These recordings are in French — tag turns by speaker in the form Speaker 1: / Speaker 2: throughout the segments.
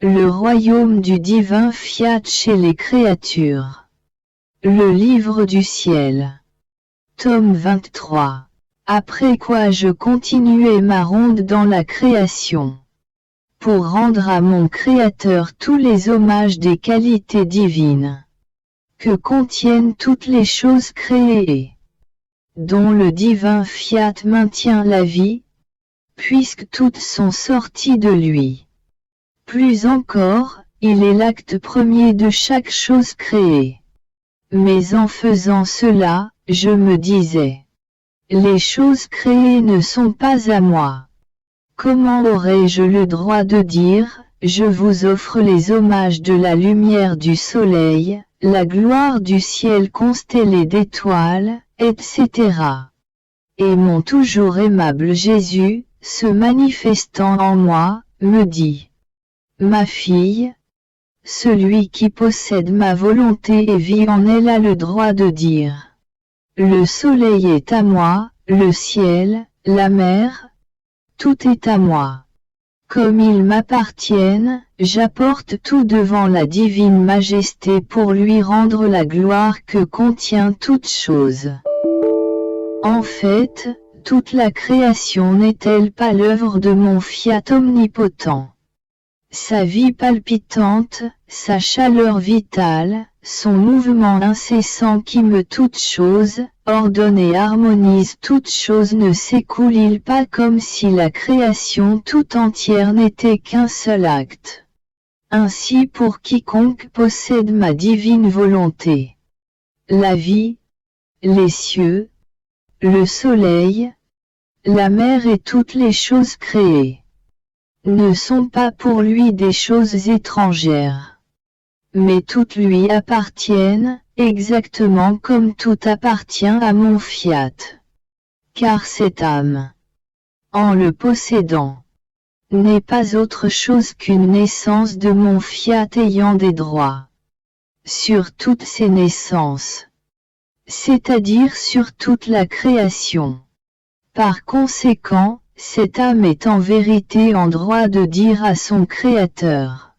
Speaker 1: Le royaume du divin fiat chez les créatures. Le livre du ciel. Tome 23. Après quoi je continuai ma ronde dans la création, pour rendre à mon Créateur tous les hommages des qualités divines que contiennent toutes les choses créées, dont le divin fiat maintient la vie, puisque toutes sont sorties de lui. Plus encore, il est l'acte premier de chaque chose créée. Mais en faisant cela, je me disais, les choses créées ne sont pas à moi. Comment aurais-je le droit de dire, je vous offre les hommages de la lumière du soleil, la gloire du ciel constellé d'étoiles, etc. Et mon toujours aimable Jésus, se manifestant en moi, me dit, ma fille, celui qui possède ma volonté et vit en elle a le droit de dire, le soleil est à moi, le ciel, la mer, tout est à moi. Comme ils m'appartiennent, j'apporte tout devant la divine majesté pour lui rendre la gloire que contient toute chose. En fait, toute la création n'est-elle pas l'œuvre de mon fiat omnipotent? Sa vie palpitante, sa chaleur vitale, son mouvement incessant qui meut toute chose, ordonne et harmonise toute chose ne s'écoule-t-il pas comme si la création tout entière n'était qu'un seul acte? Ainsi pour quiconque possède ma divine volonté, la vie, les cieux, le soleil, la mer et toutes les choses créées ne sont pas pour lui des choses étrangères, mais toutes lui appartiennent, exactement comme tout appartient à mon fiat. Car cette âme, en le possédant, n'est pas autre chose qu'une naissance de mon fiat ayant des droits sur toutes ses naissances, c'est-à-dire sur toute la création. Par conséquent, cette âme est en vérité en droit de dire à son Créateur,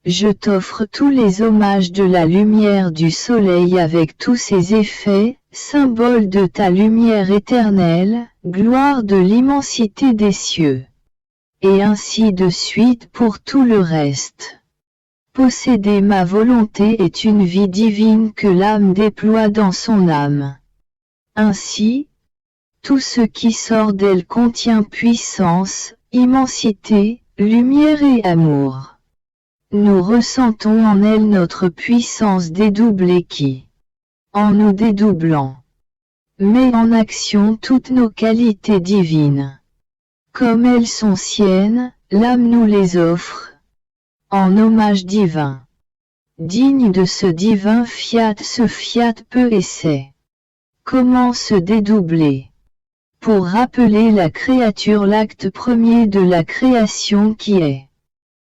Speaker 1: je t'offre tous les hommages de la lumière du soleil avec tous ses effets, symbole de ta lumière éternelle, gloire de l'immensité des cieux. Et ainsi de suite pour tout le reste. Posséder ma volonté est une vie divine que l'âme déploie dans son âme. Ainsi, tout ce qui sort d'elle contient puissance, immensité, lumière et amour. Nous ressentons en elle notre puissance dédoublée qui, en nous dédoublant, met en action toutes nos qualités divines. Comme elles sont siennes, l'âme nous les offre, en hommage divin. Digne de ce divin fiat, ce fiat peut et sait comment se dédoubler, pour rappeler la créature l'acte premier de la création qui est.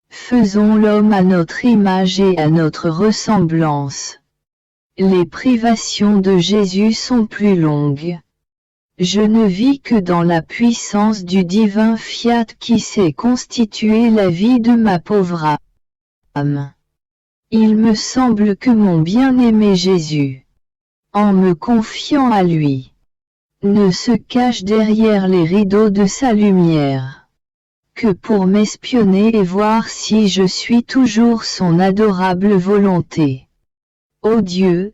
Speaker 1: Faisons l'homme à notre image et à notre ressemblance. Les privations de Jésus sont plus longues. Je ne vis que dans la puissance du divin fiat qui sait constituer la vie de ma pauvre âme. Il me semble que mon bien-aimé Jésus, en me confiant à lui, ne se cache derrière les rideaux de sa lumière, que pour m'espionner et voir si je suis toujours son adorable volonté. Ô Dieu,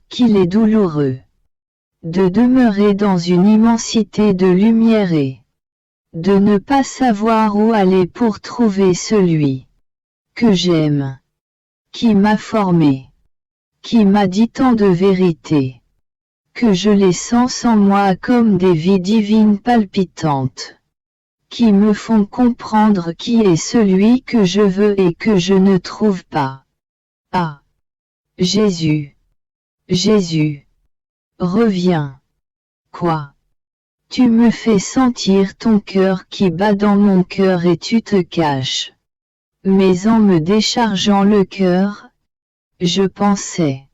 Speaker 1: qu'il est douloureux de demeurer dans une immensité de lumière et de ne pas savoir où aller pour trouver celui que j'aime, qui m'a formé, qui m'a dit tant de vérité, que je les sens en moi comme des vies divines palpitantes, qui me font comprendre qui est celui que je veux et que je ne trouve pas. Ah! Jésus! Jésus! Reviens. Quoi? Tu me fais sentir ton cœur qui bat dans mon cœur et tu te caches. Mais en me déchargeant le cœur, je pensais.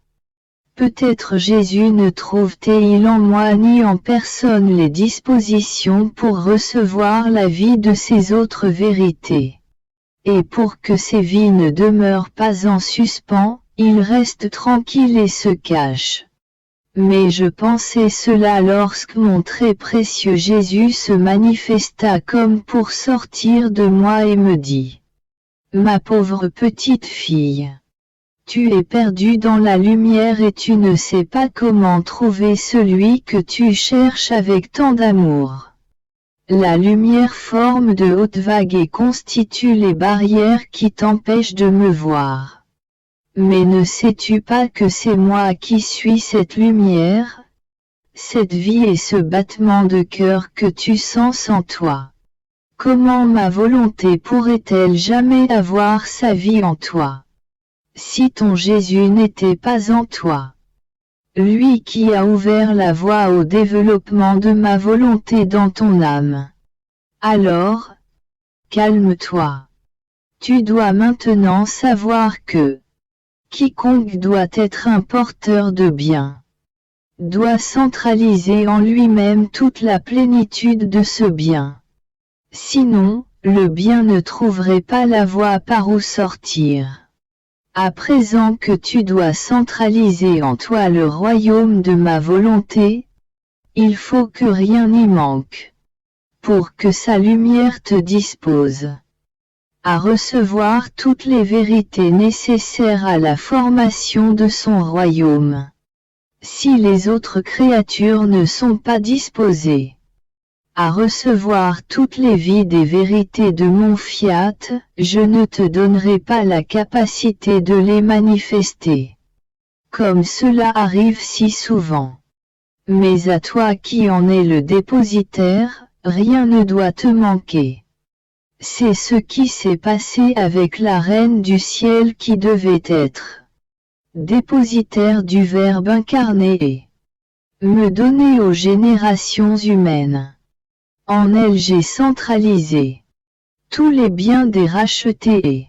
Speaker 1: Peut-être Jésus ne trouve-t-il en moi ni en personne les dispositions pour recevoir la vie de ces autres vérités. et pour que ces vies ne demeurent pas en suspens, ils restent tranquilles et se cachent. Mais je pensais cela lorsque mon très précieux Jésus se manifesta comme pour sortir de moi et me dit: Ma pauvre petite fille, tu es perdue dans la lumière et tu ne sais pas comment trouver celui que tu cherches avec tant d'amour. La lumière forme de hautes vagues et constitue les barrières qui t'empêchent de me voir. Mais ne sais-tu pas que c'est moi qui suis cette lumière, cette vie et ce battement de cœur que tu sens en toi? Comment ma volonté pourrait-elle jamais avoir sa vie en toi, si ton Jésus n'était pas en toi? Lui qui a ouvert la voie au développement de ma volonté dans ton âme. Alors, calme-toi. Tu dois maintenant savoir que quiconque doit être un porteur de bien, doit centraliser en lui-même toute la plénitude de ce bien. Sinon, le bien ne trouverait pas la voie par où sortir. À présent que tu dois centraliser en toi le royaume de ma volonté, il faut que rien n'y manque, pour que sa lumière te dispose à recevoir toutes les vérités nécessaires à la formation de son royaume. Si les autres créatures ne sont pas disposées à recevoir toutes les vies des vérités de mon fiat, je ne te donnerai pas la capacité de les manifester. Comme cela arrive si souvent. Mais à toi qui en es le dépositaire, rien ne doit te manquer. C'est ce qui s'est passé avec la Reine du Ciel qui devait être dépositaire du Verbe incarné et me donner aux générations humaines. En elle j'ai centralisé tous les biens des rachetés et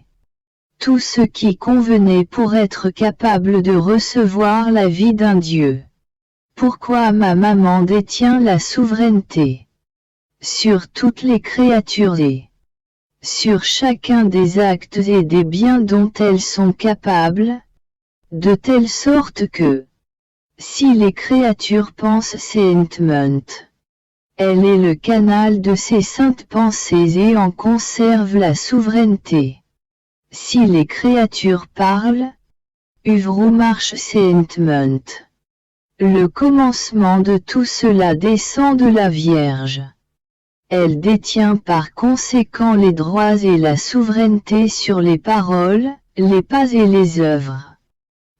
Speaker 1: tout ce qui convenait pour être capable de recevoir la vie d'un Dieu. Pourquoi ma maman détient la souveraineté sur toutes les créatures et sur chacun des actes et des biens dont elles sont capables, de telle sorte que, si les créatures pensent saintement, elle est le canal de ces saintes pensées et en conserve la souveraineté. Si les créatures parlent, œuvrent ou marchent saintement. Le commencement de tout cela descend de la Vierge. Elle détient par conséquent les droits et la souveraineté sur les paroles, les pas et les œuvres.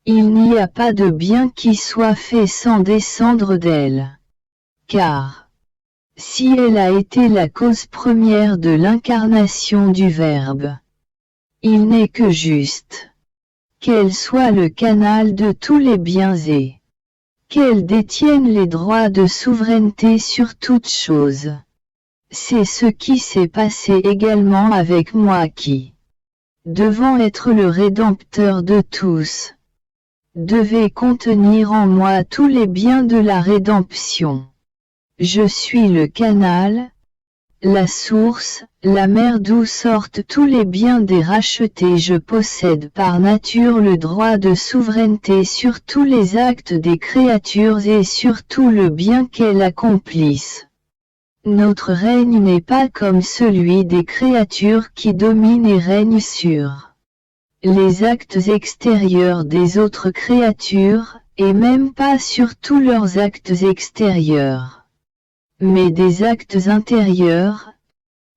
Speaker 1: Il n'y a pas de bien qui soit fait sans descendre d'elle. Car, si elle a été la cause première de l'incarnation du Verbe, il n'est que juste qu'elle soit le canal de tous les biens et qu'elle détienne les droits de souveraineté sur toutes choses. C'est ce qui s'est passé également avec moi qui, devant être le Rédempteur de tous, devait contenir en moi tous les biens de la rédemption. Je suis le canal, la source, la mer d'où sortent tous les biens des rachetés. Je possède par nature le droit de souveraineté sur tous les actes des créatures et sur tout le bien qu'elles accomplissent. Notre règne n'est pas comme celui des créatures qui dominent et règnent sur les actes extérieurs des autres créatures, et même pas sur tous leurs actes extérieurs, mais des actes intérieurs.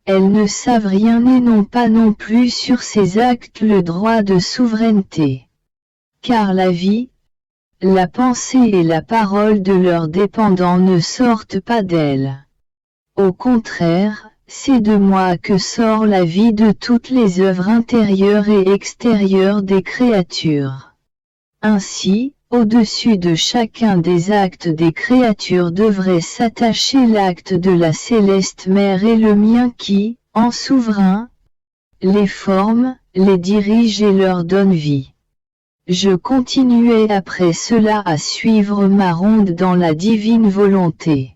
Speaker 1: Elles ne savent rien et n'ont pas non plus sur ces actes le droit de souveraineté. Car la vie, la pensée et la parole de leurs dépendants ne sortent pas d'elles. Au contraire, c'est de moi que sort la vie de toutes les œuvres intérieures et extérieures des créatures. Ainsi, au-dessus de chacun des actes des créatures devrait s'attacher l'acte de la céleste mère et le mien qui, en souverain, les forme, les dirige et leur donne vie. Je continuai après cela à suivre ma ronde dans la divine volonté.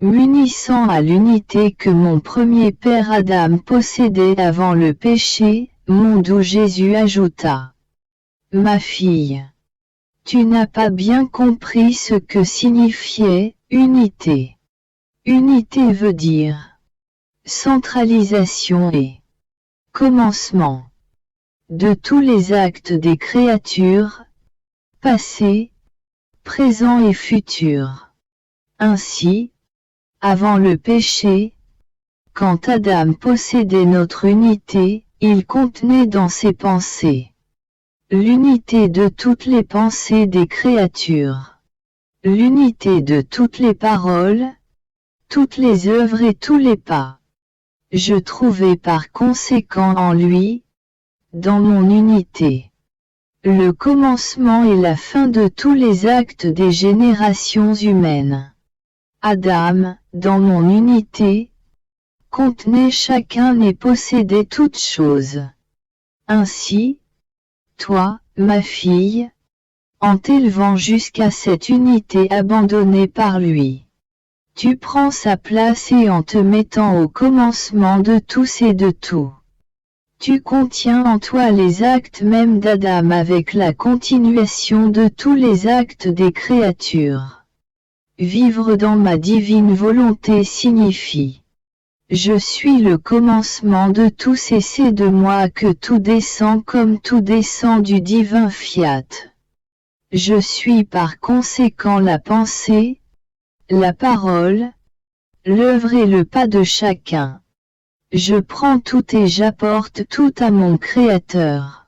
Speaker 1: m'unissant à l'unité que mon premier père Adam possédait avant le péché, mon doux Jésus ajouta. Ma fille, tu n'as pas bien compris ce que signifiait unité. Unité veut dire centralisation et commencement de tous les actes des créatures, passés, présents et futurs. Ainsi, avant le péché, quand Adam possédait notre unité, il contenait dans ses pensées l'unité de toutes les pensées des créatures, l'unité de toutes les paroles, toutes les œuvres et tous les pas. Je trouvais par conséquent en lui, dans mon unité, le commencement et la fin de tous les actes des générations humaines. Adam, dans mon unité, contenait chacun et possédait toutes choses. Ainsi, toi, ma fille, en t'élevant jusqu'à cette unité abandonnée par lui, tu prends sa place et en te mettant au commencement de tous et de tout, tu contiens en toi les actes mêmes d'Adam avec la continuation de tous les actes des créatures. Vivre dans ma divine volonté signifie: je suis le commencement de tous et c'est de moi que tout descend comme tout descend du divin fiat. Je suis par conséquent la pensée, la parole, l'œuvre et le pas de chacun. Je prends tout et j'apporte tout à mon Créateur.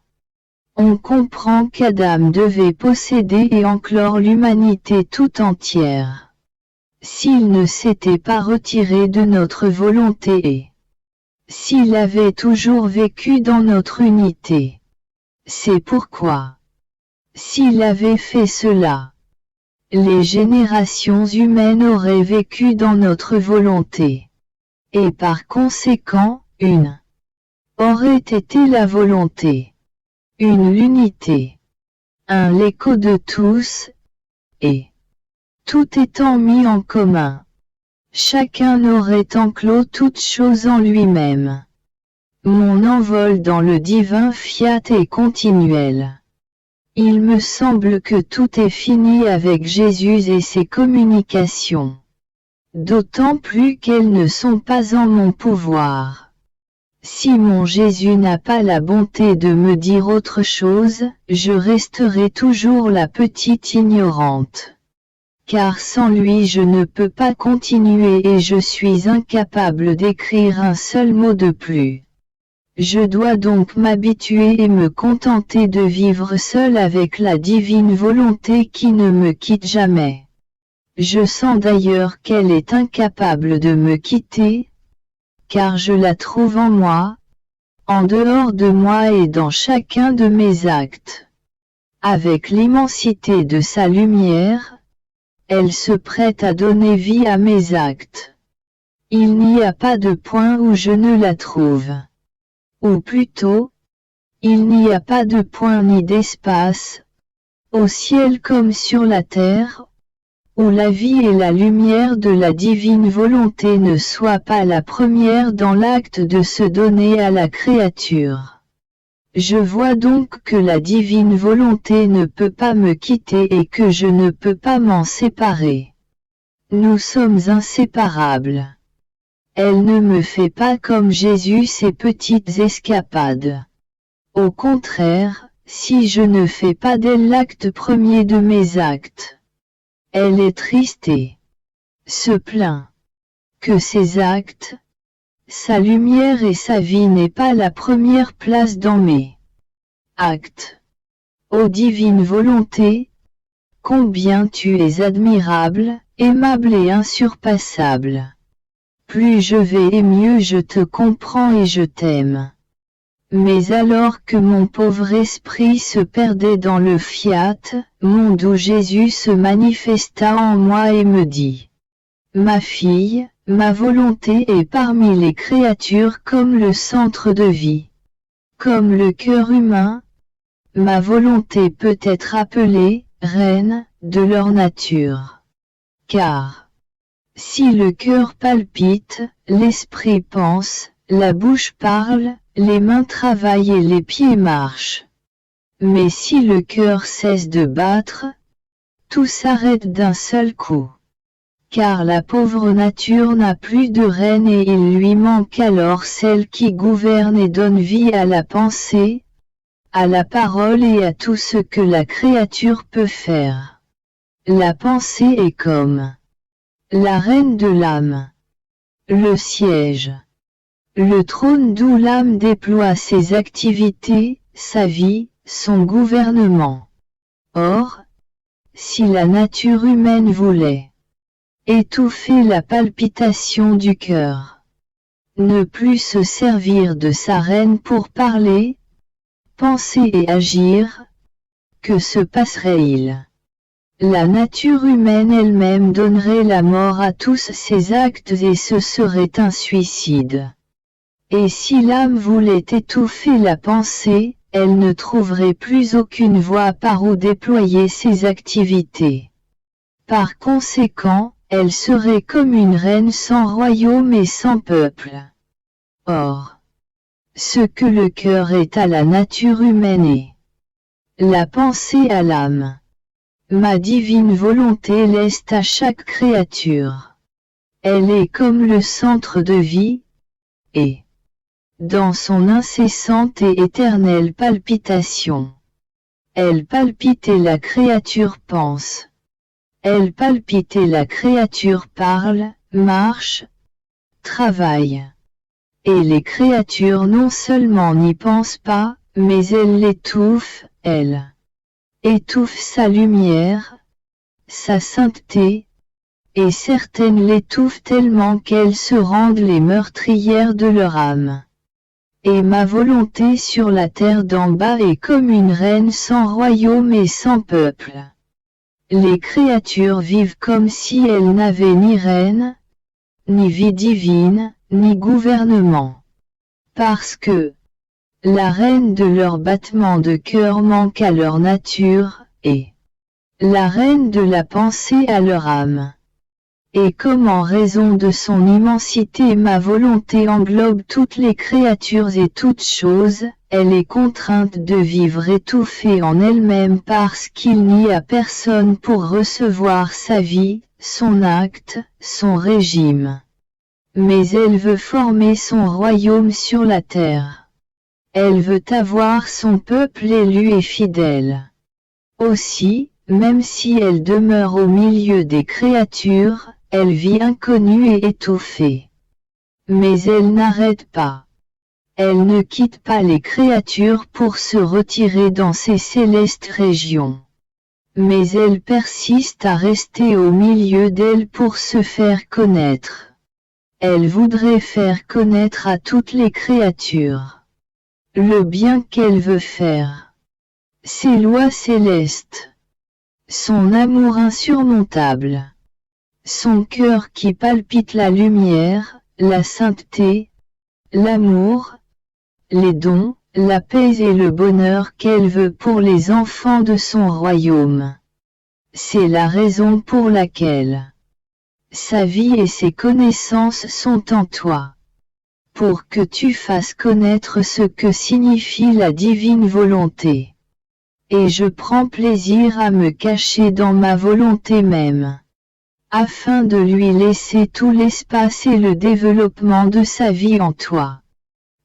Speaker 1: On comprend qu'Adam devait posséder et enclore l'humanité tout entière. S'il ne s'était pas retiré de notre volonté et s'il avait toujours vécu dans notre unité, c'est pourquoi, s'il avait fait cela, les générations humaines auraient vécu dans notre volonté. Et par conséquent, une aurait été la volonté, une l'unité, un l'écho de tous, et tout étant mis en commun, chacun aurait enclos toute chose en lui-même. Mon envol dans le divin fiat est continuel. Il me semble que tout est fini avec Jésus et ses communications. D'autant plus qu'elles ne sont pas en mon pouvoir. Si mon Jésus n'a pas la bonté de me dire autre chose, je resterai toujours la petite ignorante. Car sans lui je ne peux pas continuer et je suis incapable d'écrire un seul mot de plus. Je dois donc m'habituer et me contenter de vivre seul avec la divine volonté qui ne me quitte jamais. Je sens d'ailleurs qu'elle est incapable de me quitter, car je la trouve en moi, en dehors de moi et dans chacun de mes actes. Avec l'immensité de sa lumière, elle se prête à donner vie à mes actes. Il n'y a pas de point où je ne la trouve. Ou plutôt, il n'y a pas de point ni d'espace, au ciel comme sur la terre, où la vie et la lumière de la divine volonté ne soient pas la première dans l'acte de se donner à la créature. Je vois donc que la divine volonté ne peut pas me quitter et que je ne peux pas m'en séparer. Nous sommes inséparables. Elle ne me fait pas comme Jésus ses petites escapades. Au contraire, si je ne fais pas d'elle l'acte premier de mes actes, elle est triste et se plaint que ses actes, sa lumière et sa vie n'aient pas la première place dans mes actes. Ô divine volonté, combien tu es admirable, aimable et insurpassable. Plus je vais et mieux je te comprends et je t'aime. Mais alors que mon pauvre esprit se perdait dans le fiat, mon doux Jésus se manifesta en moi et me dit: Ma fille, ma volonté est parmi les créatures comme le centre de vie. Comme le cœur humain, ma volonté peut être appelée reine de leur nature. Car Si le cœur palpite, l'esprit pense, la bouche parle, les mains travaillent et les pieds marchent. Mais si le cœur cesse de battre, tout s'arrête d'un seul coup. Car la pauvre nature n'a plus de reine et il lui manque alors celle qui gouverne et donne vie à la pensée, à la parole et à tout ce que la créature peut faire. La pensée est comme la reine de l'âme, le siège, le trône d'où l'âme déploie ses activités, sa vie, son gouvernement. Or, si la nature humaine voulait étouffer la palpitation du cœur, ne plus se servir de sa reine pour parler, penser et agir, que se passerait-il? La nature humaine elle-même donnerait la mort à tous ses actes et ce serait un suicide. Et si l'âme voulait étouffer la pensée, elle ne trouverait plus aucune voie par où déployer ses activités. Par conséquent, elle serait comme une reine sans royaume et sans peuple. Or, ce que le cœur est à la nature humaine est la pensée à l'âme. Ma divine volonté l'est à chaque créature. Elle est comme le centre de vie, et, dans son incessante et éternelle palpitation, elle palpite et la créature pense. Elle palpite et la créature parle, marche, travaille. Et les créatures non seulement n'y pensent pas, mais elles l'étouffent, elles étouffent sa lumière, sa sainteté, et certaines l'étouffent tellement qu'elles se rendent les meurtrières de leur âme. Et ma volonté sur la terre d'en bas est comme une reine sans royaume et sans peuple. Les créatures vivent comme si elles n'avaient ni reine, ni vie divine, ni gouvernement. Parce que la reine de leur battement de cœur manque à leur nature, et la reine de la pensée à leur âme. Et comme en raison de son immensité ma volonté englobe toutes les créatures et toutes choses, elle est contrainte de vivre étouffée en elle-même parce qu'il n'y a personne pour recevoir sa vie, son acte, son régime. Mais elle veut former son royaume sur la terre. Elle veut avoir son peuple élu et fidèle. Aussi, même si elle demeure au milieu des créatures, elle vit inconnue et étouffée. Mais elle n'arrête pas. Elle ne quitte pas les créatures pour se retirer dans ces célestes régions. Mais elle persiste à rester au milieu d'elles pour se faire connaître. Elle voudrait faire connaître à toutes les créatures le bien qu'elle veut faire. Ses lois célestes. Son amour insurmontable. Son cœur qui palpite la lumière, la sainteté, l'amour, les dons, la paix et le bonheur qu'elle veut pour les enfants de son royaume. C'est la raison pour laquelle sa vie et ses connaissances sont en toi. Pour que tu fasses connaître ce que signifie la divine volonté. Et je prends plaisir à me cacher dans ma volonté même, afin de lui laisser tout l'espace et le développement de sa vie en toi.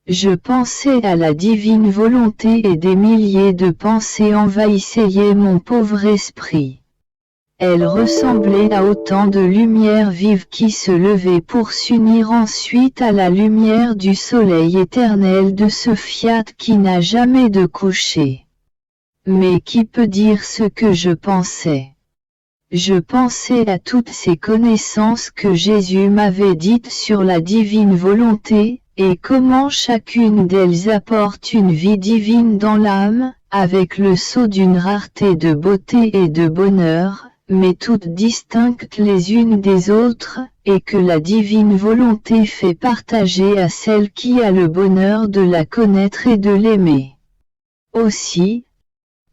Speaker 1: Je pensais à la divine volonté et des milliers de pensées envahissaient mon pauvre esprit. Elle ressemblait à autant de lumières vives qui se levaient pour s'unir ensuite à la lumière du soleil éternel de ce fiat qui n'a jamais de coucher. Mais qui peut dire ce que je pensais? Je pensais à toutes ces connaissances que Jésus m'avait dites sur la divine volonté, et comment chacune d'elles apporte une vie divine dans l'âme, avec le sceau d'une rareté de beauté et de bonheur, mais toutes distinctes les unes des autres, et que la divine volonté fait partager à celle qui a le bonheur de la connaître et de l'aimer. Aussi,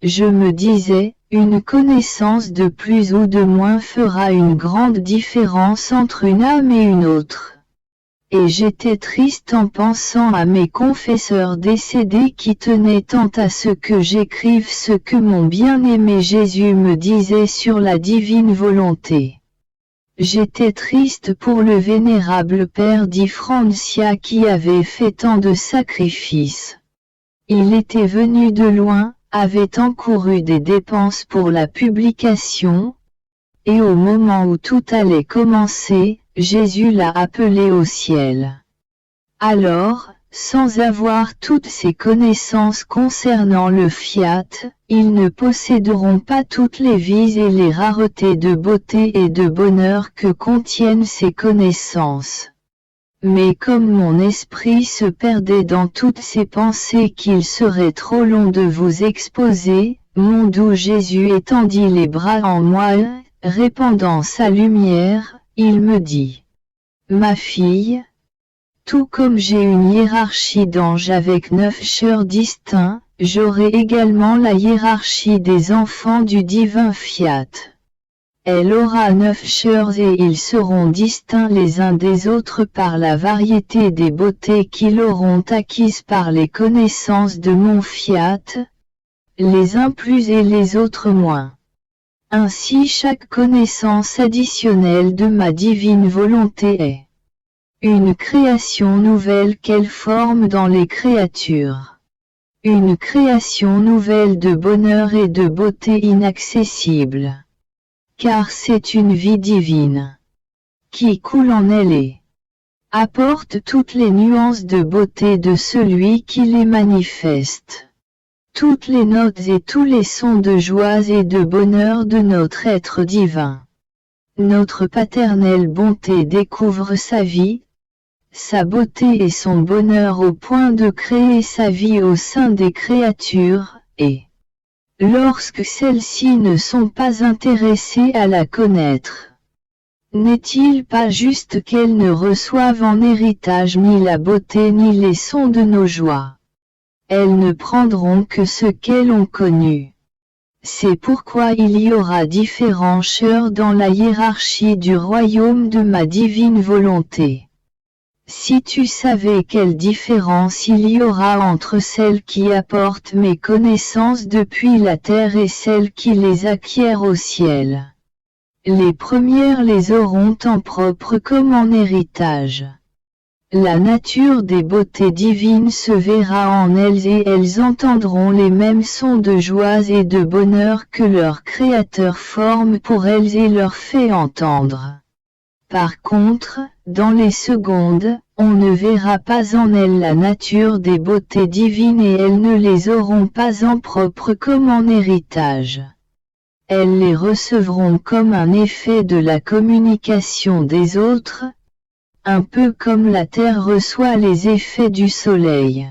Speaker 1: je me disais, Une connaissance de plus ou de moins fera une grande différence entre une âme et une autre. Et j'étais triste en pensant à mes confesseurs décédés qui tenaient tant à ce que j'écrive ce que mon bien-aimé Jésus me disait sur la divine volonté. J'étais triste pour le vénérable père Di Francia qui avait fait tant de sacrifices. Il était venu de loin, avait encouru des dépenses pour la publication, et au moment où tout allait commencer, Jésus l'a appelé au ciel. Alors, sans avoir toutes ces connaissances concernant le fiat, ils ne posséderont pas toutes les vies et les raretés de beauté et de bonheur que contiennent ces connaissances. Mais comme mon esprit se perdait dans toutes ces pensées qu'il serait trop long de vous exposer, mon doux Jésus étendit les bras en moi, répandant sa lumière, il me dit: Ma fille, tout comme j'ai une hiérarchie d'anges avec 9 chœurs distincts, j'aurai également la hiérarchie des enfants du divin fiat. Elle aura 9 chœurs et ils seront distincts les uns des autres par la variété des beautés qu'ils auront acquises par les connaissances de mon fiat, les uns plus et les autres moins. Ainsi chaque connaissance additionnelle de ma divine volonté est une création nouvelle qu'elle forme dans les créatures. Une création nouvelle de bonheur et de beauté inaccessible. Car c'est une vie divine qui coule en elle et apporte toutes les nuances de beauté de celui qui les manifeste. Toutes les notes et tous les sons de joie et de bonheur de notre être divin. Notre paternelle bonté découvre sa vie, sa beauté et son bonheur au point de créer sa vie au sein des créatures, et lorsque celles-ci ne sont pas intéressées à la connaître, n'est-il pas juste qu'elles ne reçoivent en héritage ni la beauté ni les sons de nos joies? Elles ne prendront que ce qu'elles ont connu. C'est pourquoi il y aura différents chœurs dans la hiérarchie du royaume de ma divine volonté. Si tu savais quelle différence il y aura entre celles qui apportent mes connaissances depuis la terre et celles qui les acquièrent au ciel. Les premières les auront en propre comme en héritage. La nature des beautés divines se verra en elles et elles entendront les mêmes sons de joie et de bonheur que leur Créateur forme pour elles et leur fait entendre. Par contre, dans les secondes, on ne verra pas en elles la nature des beautés divines et elles ne les auront pas en propre comme en héritage. Elles les recevront comme un effet de la communication des autres, un peu comme la terre reçoit les effets du soleil.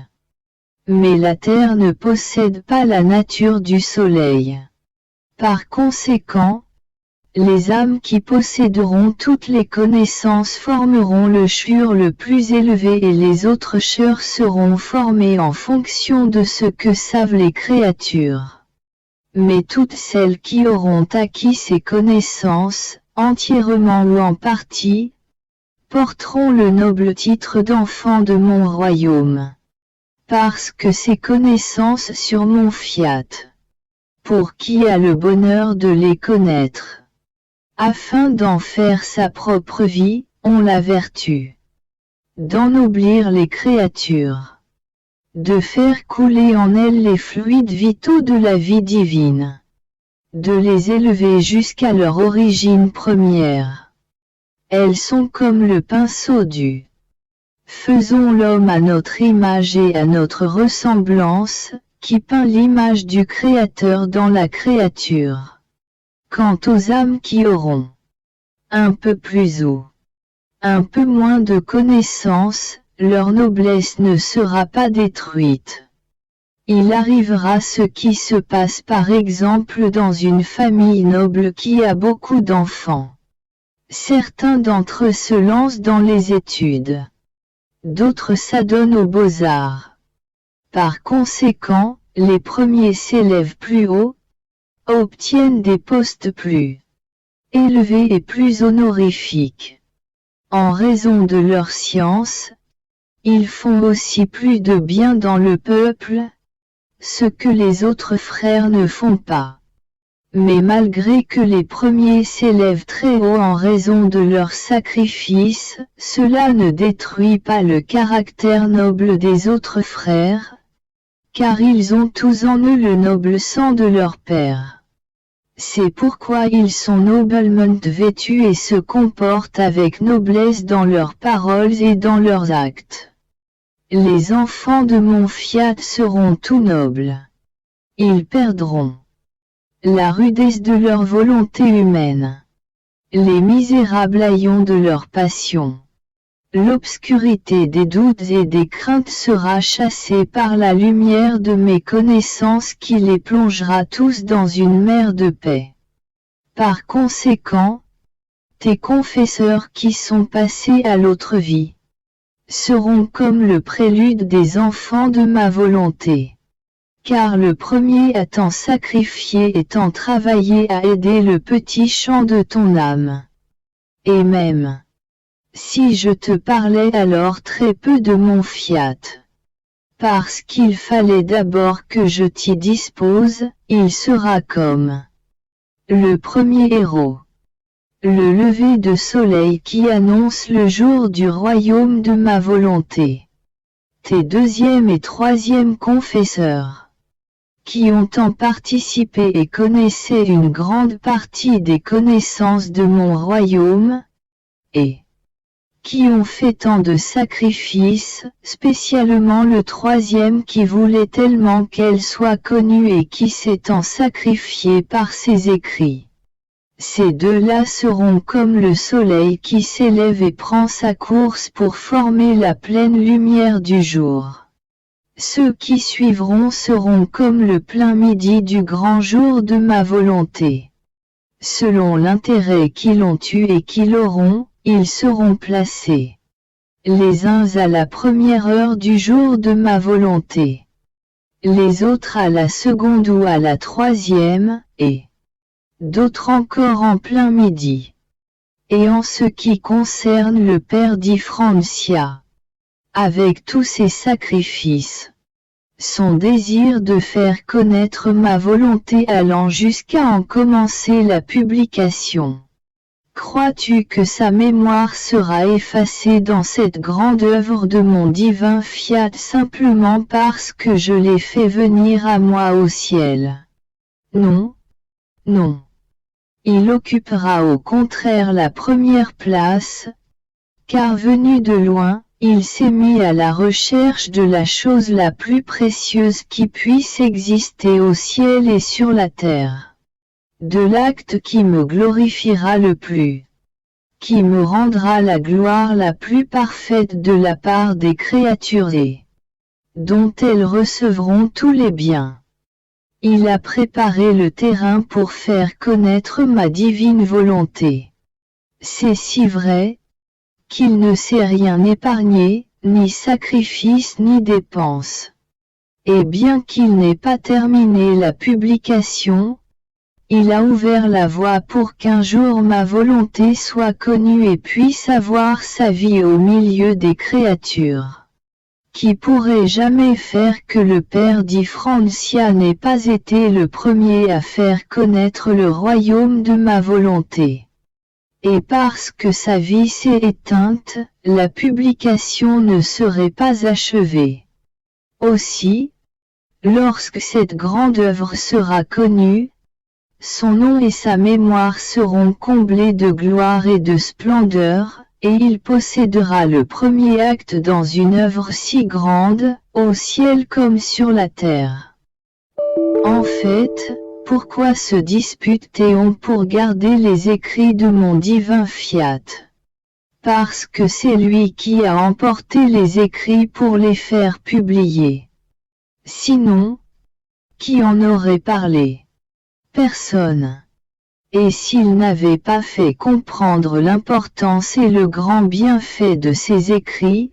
Speaker 1: Mais la terre ne possède pas la nature du soleil. Par conséquent, les âmes qui posséderont toutes les connaissances formeront le chœur le plus élevé et les autres chœurs seront formés en fonction de ce que savent les créatures. Mais toutes celles qui auront acquis ces connaissances, entièrement ou en partie, porteront le noble titre d'enfants de mon royaume. Parce que ces connaissances sur mon fiat. Pour qui a le bonheur de les connaître. Afin d'en faire sa propre vie, ont la vertu d'ennoblir les créatures. De faire couler en elles les fluides vitaux de la vie divine. De les élever jusqu'à leur origine première. Elles sont comme le pinceau du Faisons l'homme à notre image et à notre ressemblance, qui peint l'image du Créateur dans la créature. Quant aux âmes qui auront un peu plus ou un peu moins de connaissances, leur noblesse ne sera pas détruite. Il arrivera ce qui se passe par exemple dans une famille noble qui a beaucoup d'enfants. Certains d'entre eux se lancent dans les études. D'autres s'adonnent aux beaux-arts. Par conséquent, les premiers s'élèvent plus haut, obtiennent des postes plus élevés et plus honorifiques. En raison de leur science, ils font aussi plus de bien dans le peuple, ce que les autres frères ne font pas. Mais malgré que les premiers s'élèvent très haut en raison de leur sacrifice, cela ne détruit pas le caractère noble des autres frères, car ils ont tous en eux le noble sang de leur père. C'est pourquoi ils sont noblement vêtus et se comportent avec noblesse dans leurs paroles et dans leurs actes. Les enfants de mon fiat seront tout nobles. Ils perdront la rudesse de leur volonté humaine, les misérables haillons de leur passion. L'obscurité des doutes et des craintes sera chassée par la lumière de mes connaissances qui les plongera tous dans une mer de paix. Par conséquent, tes confesseurs qui sont passés à l'autre vie seront comme le prélude des enfants de ma volonté. Car le premier a tant sacrifié et tant travaillé à aider le petit chant de ton âme. Et même, si je te parlais alors très peu de mon fiat, parce qu'il fallait d'abord que je t'y dispose, il sera comme le premier héros, le lever de soleil qui annonce le jour du royaume de ma volonté. Tes deuxième et troisième confesseurs, qui ont tant participé et connaissaient une grande partie des connaissances de mon royaume, et qui ont fait tant de sacrifices, spécialement le troisième qui voulait tellement qu'elle soit connue et qui s'est tant sacrifié par ses écrits. Ces deux-là seront comme le soleil qui s'élève et prend sa course pour former la pleine lumière du jour. Ceux qui suivront seront comme le plein midi du grand jour de ma volonté. Selon l'intérêt qu'ils ont eu et qu'ils auront, ils seront placés, les uns à la première heure du jour de ma volonté, les autres à la seconde ou à la troisième, et d'autres encore en plein midi. Et en ce qui concerne le père d'Ifrancia, avec tous ses sacrifices, son désir de faire connaître ma volonté allant jusqu'à en commencer la publication. Crois-tu que sa mémoire sera effacée dans cette grande œuvre de mon divin fiat simplement parce que je l'ai fait venir à moi au ciel? Non, non. Il occupera au contraire la première place, car venu de loin, il s'est mis à la recherche de la chose la plus précieuse qui puisse exister au ciel et sur la terre. De l'acte qui me glorifiera le plus, qui me rendra la gloire la plus parfaite de la part des créatures et dont elles recevront tous les biens. Il a préparé le terrain pour faire connaître ma divine volonté. C'est si vrai, qu'il ne s'est rien épargné, ni sacrifice ni dépense. Et bien qu'il n'ait pas terminé la publication, il a ouvert la voie pour qu'un jour ma volonté soit connue et puisse avoir sa vie au milieu des créatures. Qui pourrait jamais faire que le père d'Ifrancia n'ait pas été le premier à faire connaître le royaume de ma volonté. Et parce que sa vie s'est éteinte, la publication ne serait pas achevée. Aussi, lorsque cette grande œuvre sera connue, son nom et sa mémoire seront comblés de gloire et de splendeur, et il possédera le premier acte dans une œuvre si grande, au ciel comme sur la terre. En fait, pourquoi se dispute-t-on pour garder les écrits de mon divin fiat? Parce que c'est lui qui a emporté les écrits pour les faire publier. Sinon, qui en aurait parlé? Personne. Et s'il n'avait pas fait comprendre l'importance et le grand bienfait de ces écrits,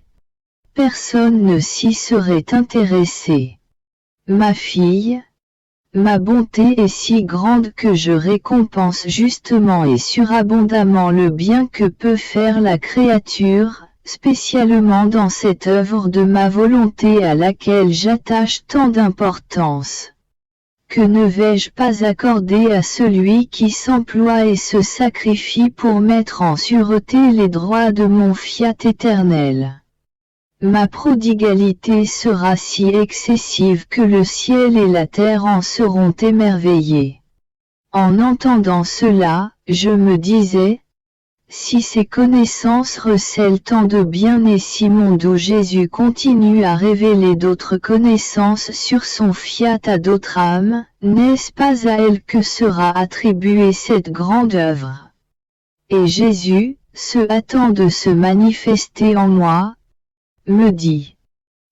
Speaker 1: personne ne s'y serait intéressé. Ma fille, Ma bonté est si grande que je récompense justement et surabondamment le bien que peut faire la créature, spécialement dans cette œuvre de ma volonté à laquelle j'attache tant d'importance. Que ne vais-je pas accorder à celui qui s'emploie et se sacrifie pour mettre en sûreté les droits de mon fiat éternel? Ma prodigalité sera si excessive que le ciel et la terre en seront émerveillés. En entendant cela, je me disais, si ces connaissances recèlent tant de bien et si mon doux Jésus continue à révéler d'autres connaissances sur son fiat à d'autres âmes, n'est-ce pas à elles que sera attribuée cette grande œuvre? Et Jésus, se hâtant de se manifester en moi, me dit,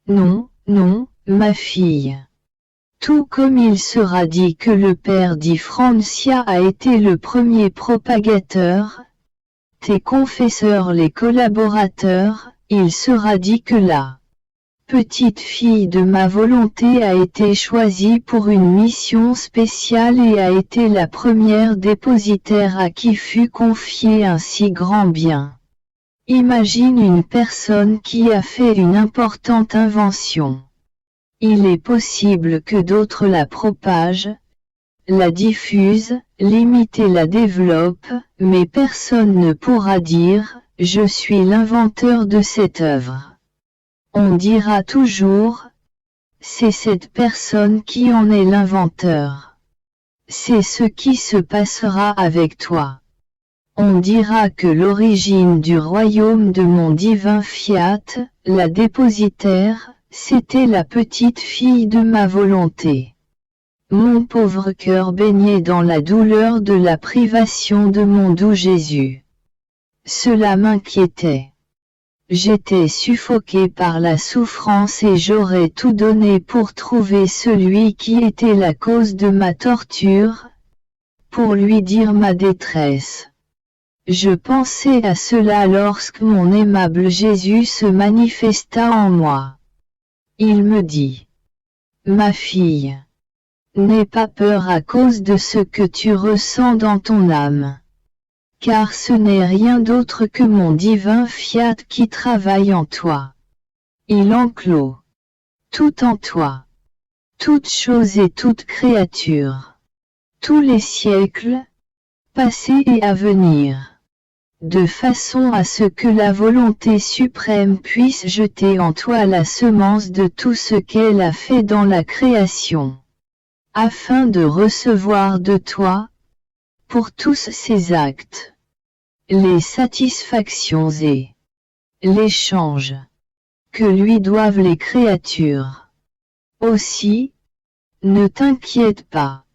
Speaker 1: non, non, ma fille. Tout comme il sera dit que le père Di Francia a été le premier propagateur, tes confesseurs les collaborateurs, il sera dit que la petite fille de ma volonté a été choisie pour une mission spéciale et a été la première dépositaire à qui fut confié un si grand bien. Imagine une personne qui a fait une importante invention. Il est possible que d'autres la propagent, la diffusent, l'imitent et la développent, mais personne ne pourra dire « Je suis l'inventeur de cette œuvre ». On dira toujours « C'est cette personne qui en est l'inventeur ». C'est ce qui se passera avec toi. On dira que l'origine du royaume de mon divin fiat, la dépositaire, c'était la petite fille de ma volonté. Mon pauvre cœur baignait dans la douleur de la privation de mon doux Jésus. Cela m'inquiétait. J'étais suffoqué par la souffrance et j'aurais tout donné pour trouver celui qui était la cause de ma torture, pour lui dire ma détresse. Je pensais à cela lorsque mon aimable Jésus se manifesta en moi. Il me dit, « Ma fille, n'aie pas peur à cause de ce que tu ressens dans ton âme. Car ce n'est rien d'autre que mon divin fiat qui travaille en toi. Il enclôt tout en toi, toute chose et toute créature, tous les siècles, passés et à venir. De façon à ce que la volonté suprême puisse jeter en toi la semence de tout ce qu'elle a fait dans la création, afin de recevoir de toi, pour tous ses actes, les satisfactions et l'échange que lui doivent les créatures. Aussi, ne t'inquiète pas.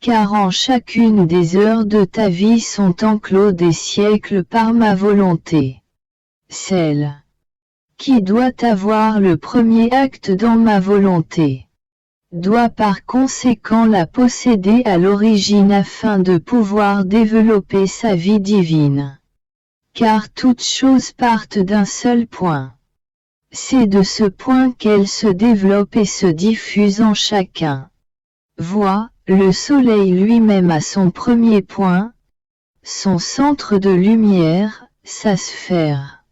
Speaker 1: Car en chacune des heures de ta vie sont enclos des siècles par ma volonté. Celle qui doit avoir le premier acte dans ma volonté doit par conséquent la posséder à l'origine afin de pouvoir développer sa vie divine. Car toutes choses partent d'un seul point. C'est de ce point qu'elles se développent et se diffusent en chacun. Vois, le soleil lui-même a son premier point, son centre de lumière, sa sphère.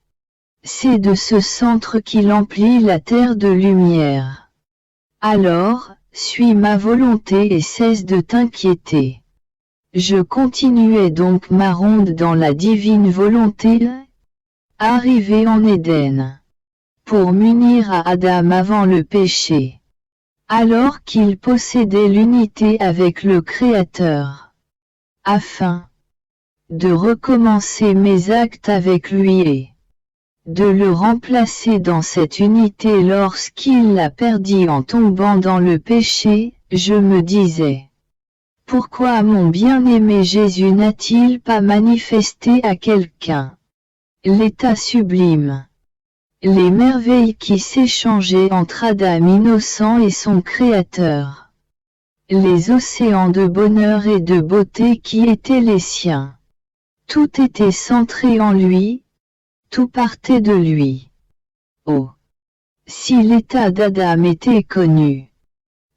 Speaker 1: C'est de ce centre qu'il emplit la terre de lumière. Alors, suis ma volonté et cesse de t'inquiéter. Je continuai donc ma ronde dans la divine volonté, arrivé en Éden, pour m'unir à Adam avant le péché. Alors qu'il possédait l'unité avec le Créateur, afin de recommencer mes actes avec lui et de le remplacer dans cette unité lorsqu'il la perdit en tombant dans le péché, je me disais, pourquoi mon bien-aimé Jésus n'a-t-il pas manifesté à quelqu'un l'état sublime? Les merveilles qui s'échangeaient entre Adam innocent et son Créateur. Les océans de bonheur et de beauté qui étaient les siens. Tout était centré en lui, tout partait de lui. Oh! Si l'état d'Adam était connu!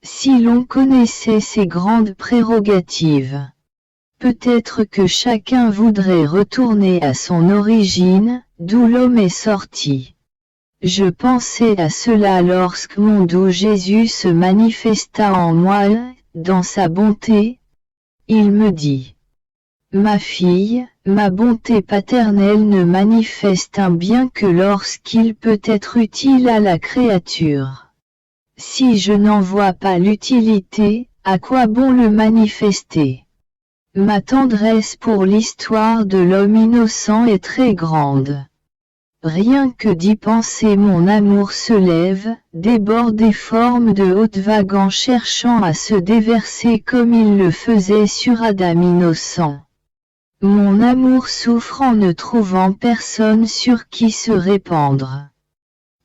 Speaker 1: Si l'on connaissait ces grandes prérogatives, peut-être que chacun voudrait retourner à son origine, d'où l'homme est sorti. Je pensais à cela lorsque mon doux Jésus se manifesta en moi, dans sa bonté. Il me dit: Ma fille, ma bonté paternelle ne manifeste un bien que lorsqu'il peut être utile à la créature. Si je n'en vois pas l'utilité, à quoi bon le manifester? Ma tendresse pour l'histoire de l'homme innocent est très grande. Rien que d'y penser mon amour se lève, déborde et forme de hautes vagues en cherchant à se déverser comme il le faisait sur Adam innocent. Mon amour souffre en ne trouvant personne sur qui se répandre.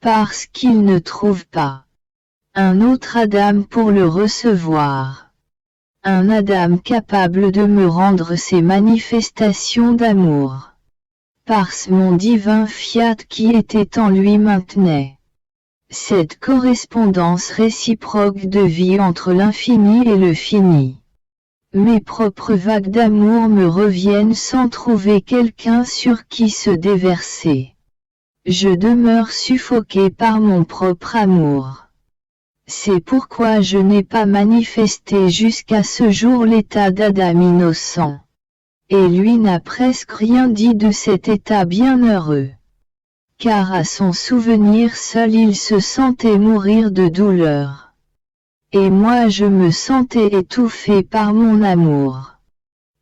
Speaker 1: Parce qu'il ne trouve pas un autre Adam pour le recevoir. Un Adam capable de me rendre ses manifestations d'amour. Parce mon divin fiat qui était en lui maintenait cette correspondance réciproque de vie entre l'infini et le fini. Mes propres vagues d'amour me reviennent sans trouver quelqu'un sur qui se déverser. Je demeure suffoqué par mon propre amour. C'est pourquoi je n'ai pas manifesté jusqu'à ce jour l'état d'Adam innocent. Et lui n'a presque rien dit de cet état bienheureux. Car à son souvenir seul il se sentait mourir de douleur. Et moi je me sentais étouffé par mon amour.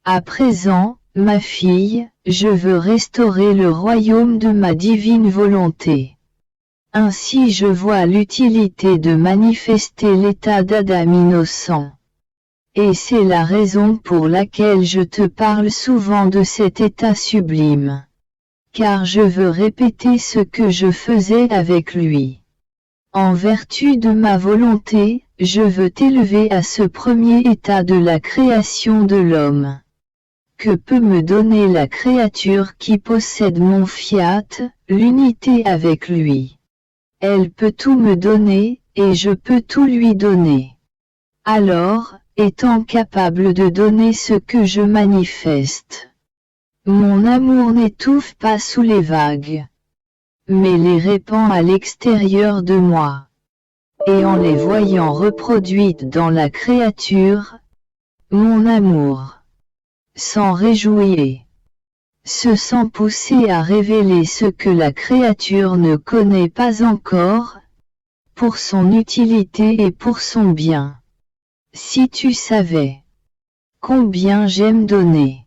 Speaker 1: À présent, ma fille, je veux restaurer le royaume de ma divine volonté. Ainsi je vois l'utilité de manifester l'état d'Adam innocent. Et c'est la raison pour laquelle je te parle souvent de cet état sublime. Car je veux répéter ce que je faisais avec lui. En vertu de ma volonté, je veux t'élever à ce premier état de la création de l'homme. Que peut me donner la créature qui possède mon fiat, l'unité avec lui? Elle peut tout me donner, et je peux tout lui donner. Alors, étant capable de donner ce que je manifeste, mon amour n'étouffe pas sous les vagues, mais les répand à l'extérieur de moi. Et en les voyant reproduites dans la créature, mon amour s'en réjouit, se sent poussé à révéler ce que la créature ne connaît pas encore, pour son utilité et pour son bien. Si tu savais combien j'aime donner,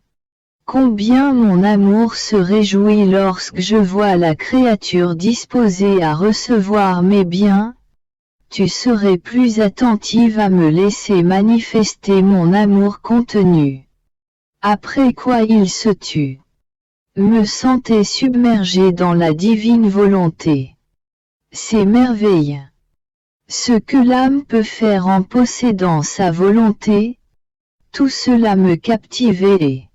Speaker 1: combien mon amour se réjouit lorsque je vois la créature disposée à recevoir mes biens, tu serais plus attentive à me laisser manifester mon amour contenu. Après quoi il se tut. Me sentais submergé dans la divine volonté. C'est merveille. Ce que l'âme peut faire en possédant sa volonté, tout cela me captivait et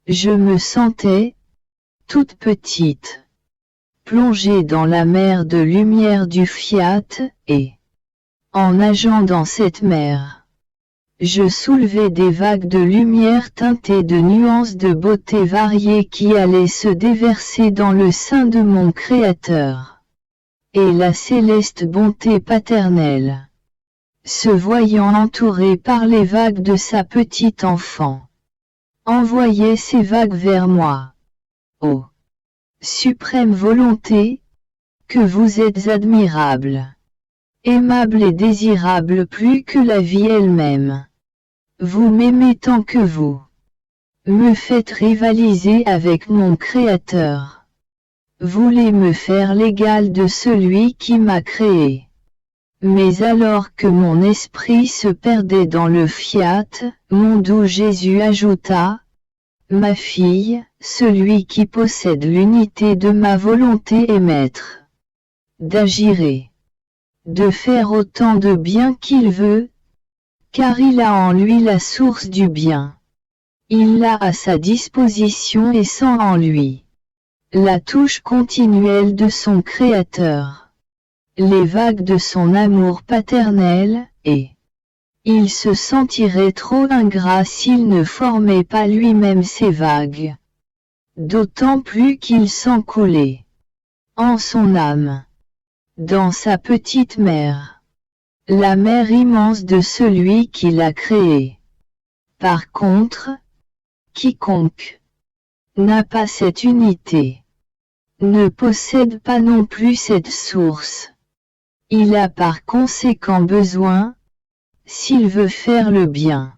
Speaker 1: je me sentais, toute petite, plongée dans la mer de lumière du fiat, et, en nageant dans cette mer, je soulevais des vagues de lumière teintées de nuances de beauté variées qui allaient se déverser dans le sein de mon Créateur. Et la céleste bonté paternelle, se voyant entourée par les vagues de sa petite enfant, envoyait ces vagues vers moi. Ô suprême volonté, que vous êtes admirable, aimable et désirable plus que la vie elle-même. Vous m'aimez tant que vous me faites rivaliser avec mon Créateur. Voulez me faire l'égal de celui qui m'a créé. Mais alors que mon esprit se perdait dans le fiat, mon doux Jésus ajouta: Ma fille, celui qui possède l'unité de ma volonté est maître d'agir et de faire autant de bien qu'il veut, car il a en lui la source du bien. Il l'a à sa disposition et sent en lui la touche continuelle de son Créateur, les vagues de son amour paternel, et, Il se sentirait trop ingrat s'il ne formait pas lui-même ces vagues. D'autant plus qu'il s'en coulait en son âme, dans sa petite mer, la mer immense de celui qui l'a créée. Par contre, quiconque n'a pas cette unité, ne possède pas non plus cette source. Il a par conséquent besoin, s'il veut faire le bien,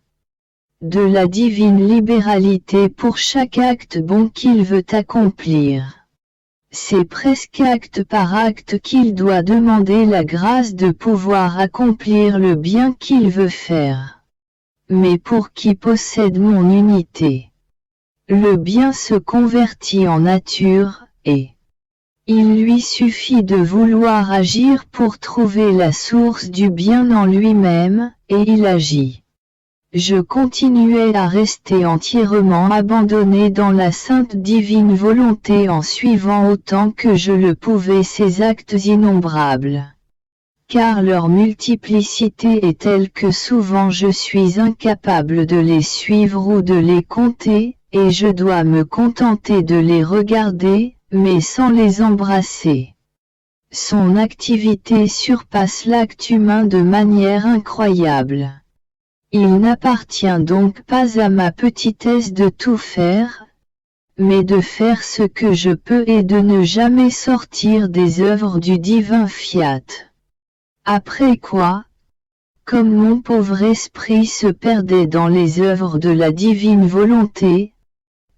Speaker 1: de la divine libéralité pour chaque acte bon qu'il veut accomplir. C'est presque acte par acte qu'il doit demander la grâce de pouvoir accomplir le bien qu'il veut faire. Mais pour qui possède mon unité, le bien se convertit en nature, et il lui suffit de vouloir agir pour trouver la source du bien en lui-même, et il agit. Je continuais à rester entièrement abandonné dans la sainte divine volonté en suivant autant que je le pouvais ces actes innombrables. Car leur multiplicité est telle que souvent je suis incapable de les suivre ou de les compter, et je dois me contenter de les regarder, mais sans les embrasser. Son activité surpasse l'acte humain de manière incroyable. Il n'appartient donc pas à ma petitesse de tout faire, mais de faire ce que je peux et de ne jamais sortir des œuvres du divin fiat. Après quoi, comme mon pauvre esprit se perdait dans les œuvres de la divine volonté,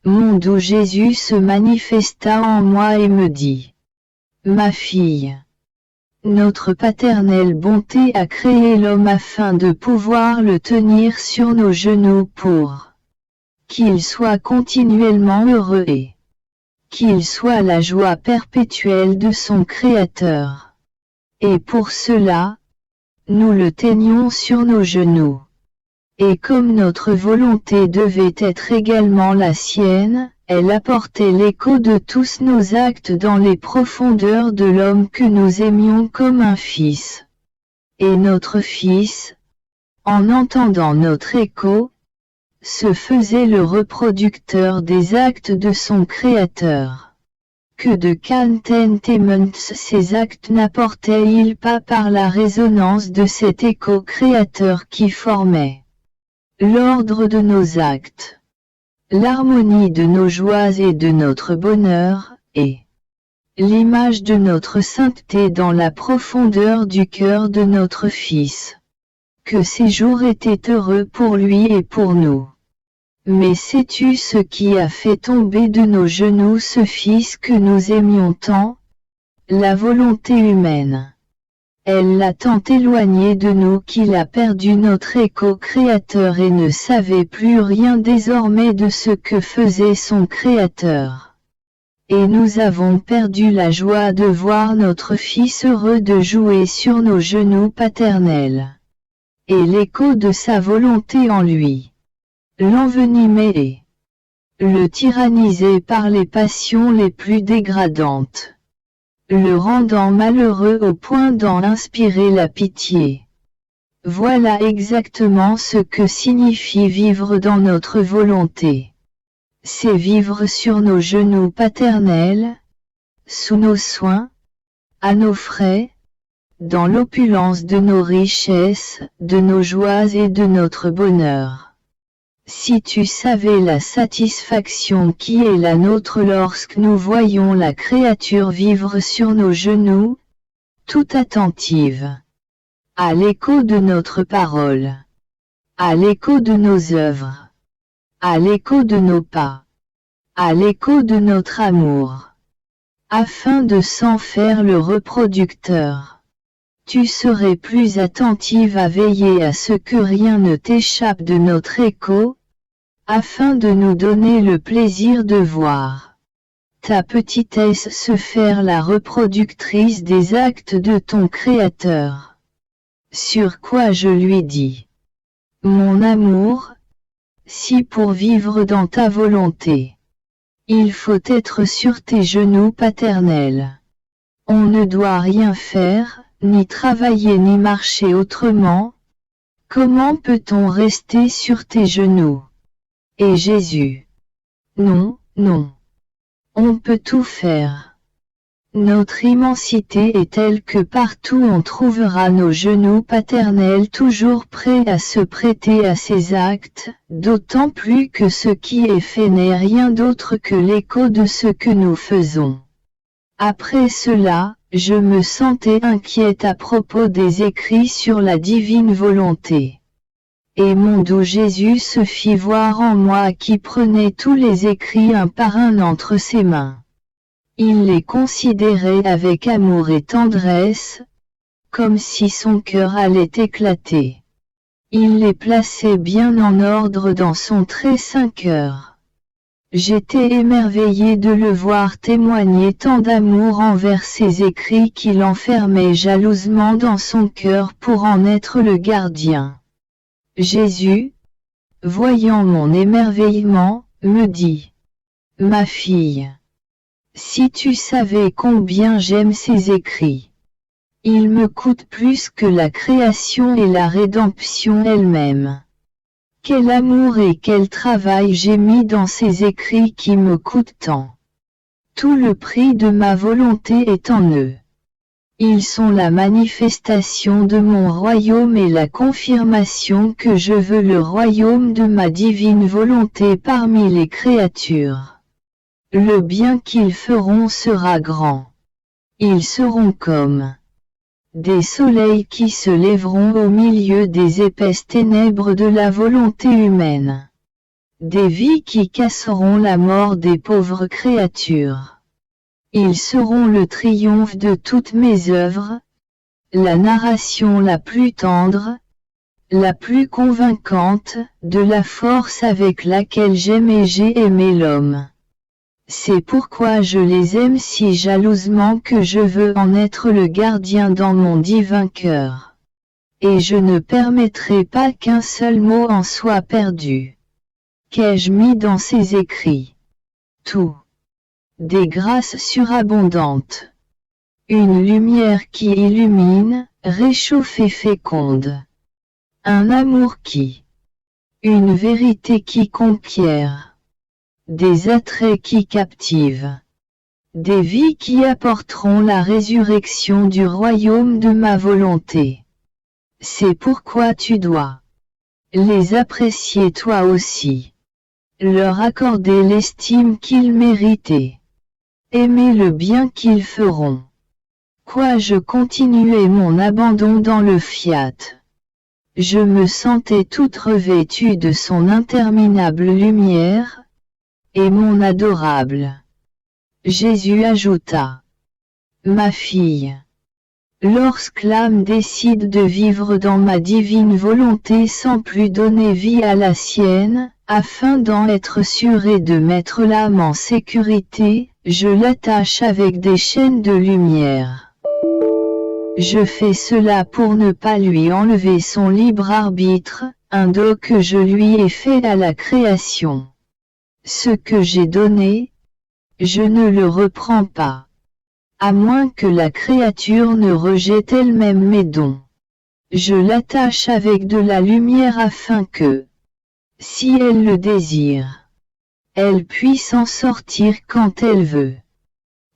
Speaker 1: mon doux Jésus se manifesta en moi et me dit: Ma fille, notre paternelle bonté a créé l'homme afin de pouvoir le tenir sur nos genoux pour qu'il soit continuellement heureux et qu'il soit la joie perpétuelle de son Créateur. Et pour cela, nous le tenions sur nos genoux. Et comme notre volonté devait être également la sienne, elle apportait l'écho de tous nos actes dans les profondeurs de l'homme que nous aimions comme un fils. Et notre fils, en entendant notre écho, se faisait le reproducteur des actes de son Créateur. Que de contentement ces actes n'apportaient-ils pas par la résonance de cet écho créateur qui formait l'ordre de nos actes, l'harmonie de nos joies et de notre bonheur, et l'image de notre sainteté dans la profondeur du cœur de notre Fils. Que ces jours étaient heureux pour lui et pour nous. Mais sais-tu ce qui a fait tomber de nos genoux ce Fils que nous aimions tant? La volonté humaine. Elle l'a tant éloigné de nous qu'il a perdu notre écho créateur et ne savait plus rien désormais de ce que faisait son Créateur. Et nous avons perdu la joie de voir notre Fils heureux de jouer sur nos genoux paternels. Et l'écho de sa volonté en lui l'envenimait et le tyrannisait par les passions les plus dégradantes, le rendant malheureux au point d'en inspirer la pitié. Voilà exactement ce que signifie vivre dans notre volonté. C'est vivre sur nos genoux paternels, sous nos soins, à nos frais, dans l'opulence de nos richesses, de nos joies et de notre bonheur. Si tu savais la satisfaction qui est la nôtre lorsque nous voyons la créature vivre sur nos genoux, tout attentive à l'écho de notre parole, à l'écho de nos œuvres, à l'écho de nos pas, à l'écho de notre amour, afin de s'en faire le reproducteur. Tu serais plus attentive à veiller à ce que rien ne t'échappe de notre écho, afin de nous donner le plaisir de voir ta petitesse se faire la reproductrice des actes de ton Créateur. Sur quoi je lui dis: Mon amour, si pour vivre dans ta volonté, il faut être sur tes genoux paternels, on ne doit rien faire, ni travailler ni marcher autrement, Comment peut-on rester sur tes genoux? Et Jésus: Non, non. On peut tout faire. Notre immensité est telle que partout on trouvera nos genoux paternels toujours prêts à se prêter à ces actes, d'autant plus que ce qui est fait n'est rien d'autre que l'écho de ce que nous faisons. Après cela, je me sentais inquiète à propos des écrits sur la divine volonté. Et mon doux Jésus se fit voir en moi qui prenait tous les écrits un par un entre ses mains. Il les considérait avec amour et tendresse, comme si son cœur allait éclater. Il les plaçait bien en ordre dans son très saint cœur. J'étais émerveillée de le voir témoigner tant d'amour envers ces écrits qu'il enfermait jalousement dans son cœur pour en être le gardien. Jésus, voyant mon émerveillement, me dit: Ma fille, si tu savais combien j'aime ces écrits. Ils me coûtent plus que la création et la rédemption elle-même. Quel amour et quel travail j'ai mis dans ces écrits qui me coûtent tant. Tout le prix de ma volonté est en eux. Ils sont la manifestation de mon royaume et la confirmation que je veux le royaume de ma divine volonté parmi les créatures. Le bien qu'ils feront sera grand. Ils seront comme des soleils qui se lèveront au milieu des épaisses ténèbres de la volonté humaine. Des vies qui casseront la mort des pauvres créatures. Ils seront le triomphe de toutes mes œuvres, la narration la plus tendre, la plus convaincante, de la force avec laquelle j'aime et j'ai aimé l'homme. C'est pourquoi je les aime si jalousement que je veux en être le gardien dans mon divin cœur. Et je ne permettrai pas qu'un seul mot en soit perdu. Qu'ai-je mis dans ces écrits? Tout. Des grâces surabondantes. Une lumière qui illumine, réchauffe et féconde. Un amour qui. Une vérité qui conquiert. Des attraits qui captivent. Des vies qui apporteront la résurrection du royaume de ma volonté. C'est pourquoi tu dois les apprécier toi aussi. Leur accorder l'estime qu'ils méritaient. Aimer le bien qu'ils feront. Quoi je continuais mon abandon dans le fiat. Je me sentais toute revêtue de son interminable lumière, et mon adorable Jésus ajouta: Ma fille, lorsque l'âme décide de vivre dans ma divine volonté sans plus donner vie à la sienne, afin d'en être sûre et de mettre l'âme en sécurité, je l'attache avec des chaînes de lumière. Je fais cela pour ne pas lui enlever son libre arbitre, un don que je lui ai fait à la création. Ce que j'ai donné, je ne le reprends pas. À moins que la créature ne rejette elle-même mes dons. Je l'attache avec de la lumière afin que, si elle le désire, elle puisse en sortir quand elle veut.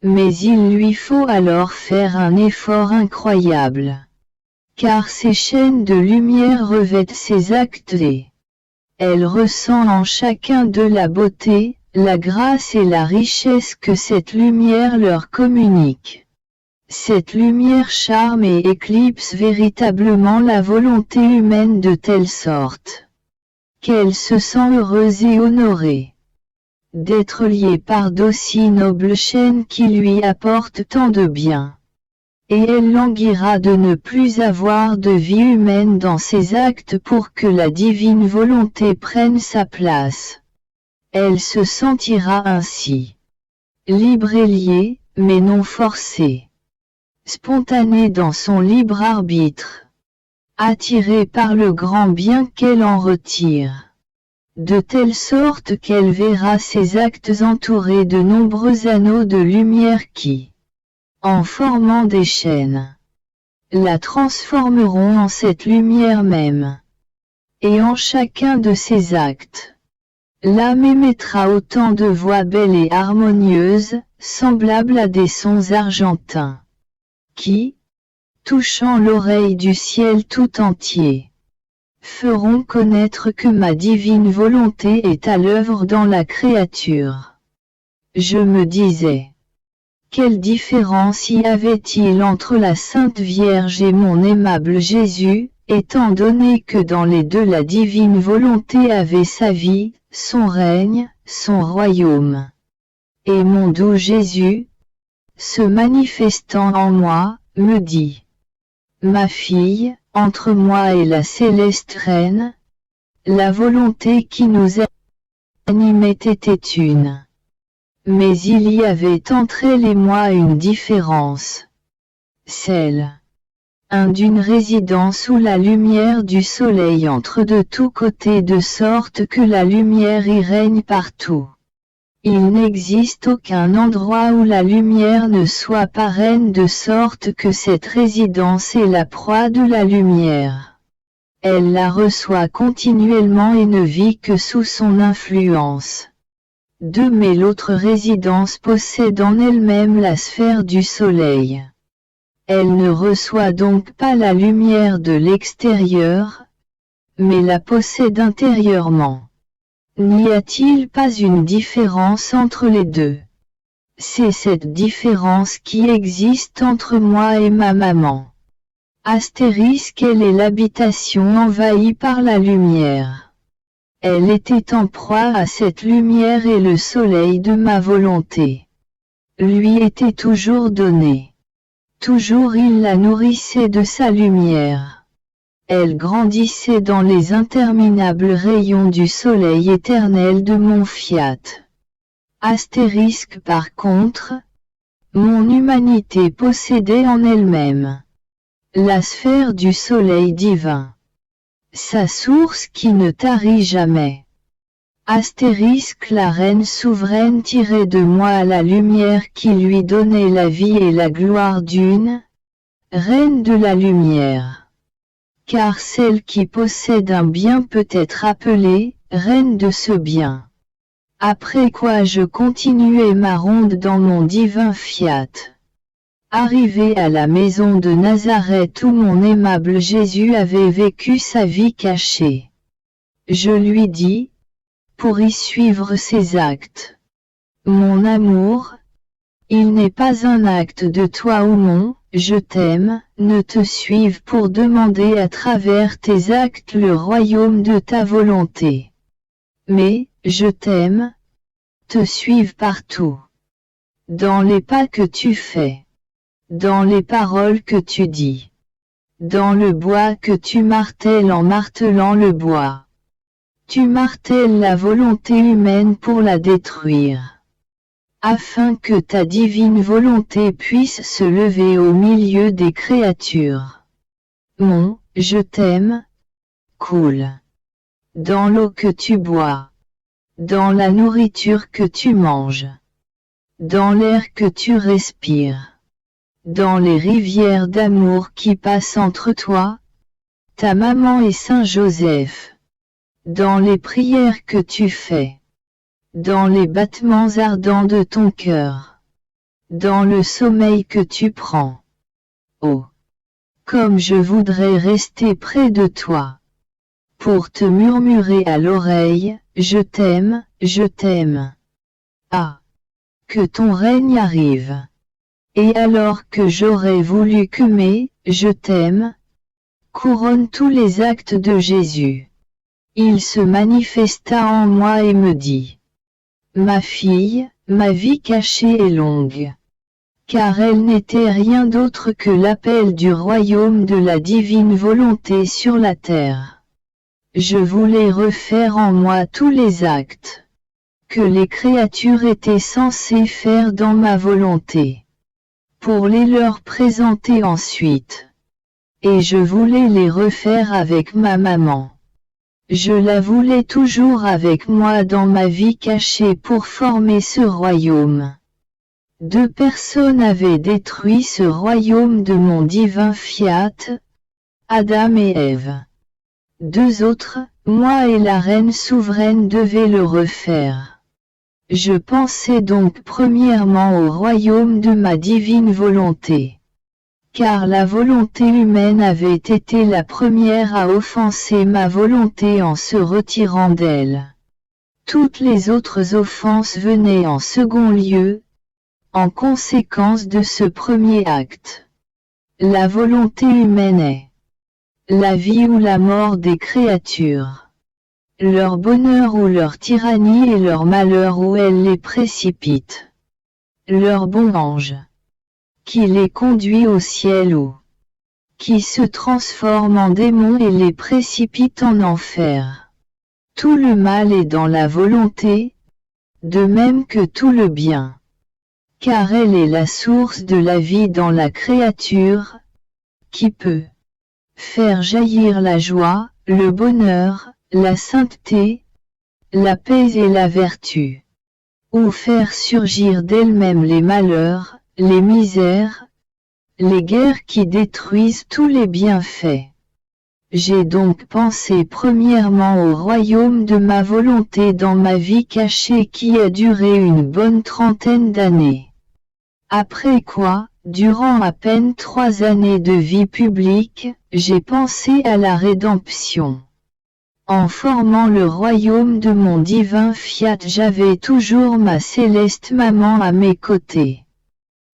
Speaker 1: Mais il lui faut alors faire un effort incroyable. Car ces chaînes de lumière revêtent ses actes et elle ressent en chacun de la beauté, la grâce et la richesse que cette lumière leur communique. Cette lumière charme et éclipse véritablement la volonté humaine de telle sorte qu'elle se sent heureuse et honorée d'être liée par d'aussi nobles chaînes qui lui apportent tant de bien. Et elle languira de ne plus avoir de vie humaine dans ses actes pour que la divine volonté prenne sa place. Elle se sentira ainsi libre et liée, mais non forcée. Spontanée dans son libre arbitre. Attirée par le grand bien qu'elle en retire. De telle sorte qu'elle verra ses actes entourés de nombreux anneaux de lumière qui, en formant des chaînes, la transformeront en cette lumière même. et en chacun de ses actes. L'âme émettra autant de voix belles et harmonieuses, semblables à des sons argentins, qui, touchant l'oreille du ciel tout entier, feront connaître que ma divine volonté est à l'œuvre dans la créature. Je me disais, quelle différence y avait-il entre la Sainte Vierge et mon aimable Jésus, étant donné que dans les deux la divine volonté avait sa vie, son règne, son royaume. Et mon doux Jésus, se manifestant en moi, me dit, ma fille, entre moi et la céleste Reine, la volonté qui nous animait était une. Mais il y avait entre elle et moi une différence. Celle d'une résidence où la lumière du soleil entre de tous côtés de sorte que la lumière y règne partout. Il n'existe aucun endroit où la lumière ne soit pas reine de sorte que cette résidence est la proie de la lumière. Elle la reçoit continuellement et ne vit que sous son influence. Mais l'autre résidence possède en elle-même la sphère du soleil. Elle ne reçoit donc pas la lumière de l'extérieur, mais la possède intérieurement. N'y a-t-il pas une différence entre les deux? C'est cette différence qui existe entre moi et ma maman. Elle est l'habitation envahie par la lumière. Elle était en proie à cette lumière et le soleil de ma volonté lui était toujours donné. Toujours il la nourrissait de sa lumière. Elle grandissait dans les interminables rayons du soleil éternel de mon fiat. Par contre, mon humanité possédait en elle-même la sphère du soleil divin. Sa source qui ne tarit jamais. La reine souveraine tirait de moi la lumière qui lui donnait la vie et la gloire d'une reine de la lumière. Car celle qui possède un bien peut être appelée reine de ce bien. Après quoi je continuai ma ronde dans mon divin fiat. Arrivé à la maison de Nazareth où mon aimable Jésus avait vécu sa vie cachée, je lui dis, pour y suivre ses actes, mon amour, il n'est pas un acte de toi ou mon, je t'aime, ne te suive pour demander à travers tes actes le royaume de ta volonté. Mais, je t'aime, te suive partout. Dans les pas que tu fais. Dans les paroles que tu dis. Dans le bois que tu martèles en martelant le bois. Tu martèles la volonté humaine pour la détruire. Afin que ta divine volonté puisse se lever au milieu des créatures. Mon, je t'aime, coule. Dans l'eau que tu bois. Dans la nourriture que tu manges. Dans l'air que tu respires. Dans les rivières d'amour qui passent entre toi, ta maman et Saint Joseph. Dans les prières que tu fais. Dans les battements ardents de ton cœur. Dans le sommeil que tu prends. Oh! Comme je voudrais rester près de toi. Pour te murmurer à l'oreille, je t'aime, je t'aime. Ah! Que ton règne arrive. Et alors que j'aurais voulu que mes, je t'aime, couronne tous les actes de Jésus. Il se manifesta en moi et me dit, ma fille, ma vie cachée est longue. Car elle n'était rien d'autre que l'appel du royaume de la divine volonté sur la terre. Je voulais refaire en moi tous les actes que les créatures étaient censées faire dans ma volonté. Pour les leur présenter ensuite. Et je voulais les refaire avec ma maman. Je la voulais toujours avec moi dans ma vie cachée pour former ce royaume. Deux personnes avaient détruit ce royaume de mon divin fiat, Adam et Ève. 2 autres, moi et la reine souveraine devaient le refaire. Je pensais donc premièrement au royaume de ma divine volonté. Car la volonté humaine avait été la première à offenser ma volonté en se retirant d'elle. Toutes les autres offenses venaient en second lieu, en conséquence de ce premier acte. La volonté humaine est la vie ou la mort des créatures, leur bonheur ou leur tyrannie et leur malheur où elle les précipite, leur bon ange, qui les conduit au ciel ou qui se transforme en démon et les précipite en enfer. Tout le mal est dans la volonté, de même que tout le bien. Car elle est la source de la vie dans la créature, qui peut faire jaillir la joie, le bonheur, la sainteté, la paix et la vertu, ou faire surgir d'elle-même les malheurs, les misères, les guerres qui détruisent tous les bienfaits. J'ai donc pensé premièrement au royaume de ma volonté dans ma vie cachée qui a duré une bonne 30aine d'années. Après quoi, durant à peine 3 années de vie publique, j'ai pensé à la rédemption. En formant le royaume de mon divin fiat, j'avais toujours ma céleste maman à mes côtés.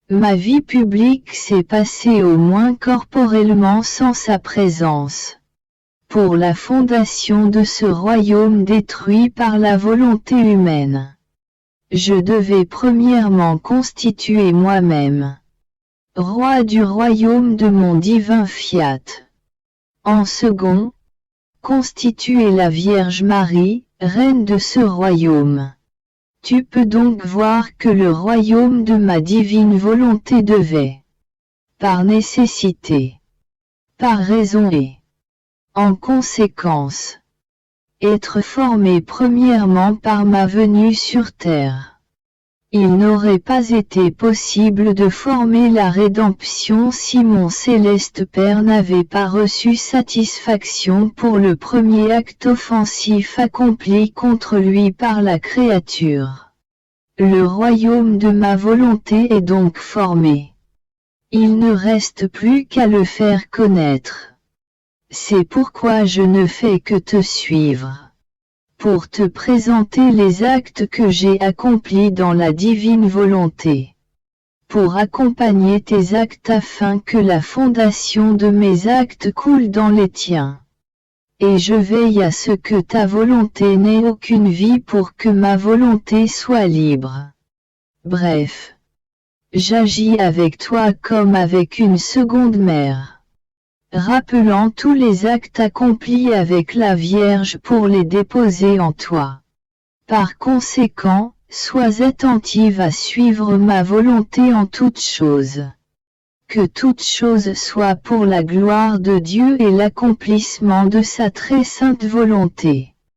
Speaker 1: Ma vie publique s'est passée au moins corporellement sans sa présence. Pour la fondation de ce royaume détruit par la volonté humaine, je devais premièrement constituer moi-même roi du royaume de mon divin fiat. En second, constituer la Vierge Marie, reine de ce royaume. Tu peux donc voir que le royaume de ma divine volonté devait, par nécessité, par raison et, en conséquence, être formé premièrement par ma venue sur terre. Il n'aurait pas été possible de former la rédemption si mon céleste Père n'avait pas reçu satisfaction pour le premier acte offensif accompli contre lui par la créature. Le royaume de ma volonté est donc formé. Il ne reste plus qu'à le faire connaître. C'est pourquoi je ne fais que te suivre, pour te présenter les actes que j'ai accomplis dans la divine volonté, pour accompagner tes actes afin que la fondation de mes actes coule dans les tiens. Et je veille à ce que ta volonté n'ait aucune vie pour que ma volonté soit libre. Bref, j'agis avec toi comme avec une seconde mère, rappelant tous les actes accomplis avec la Vierge pour les déposer en toi. Par conséquent, sois attentive à suivre ma volonté en toutes choses. Que toute chose soit pour la gloire de Dieu et l'accomplissement de sa très sainte volonté.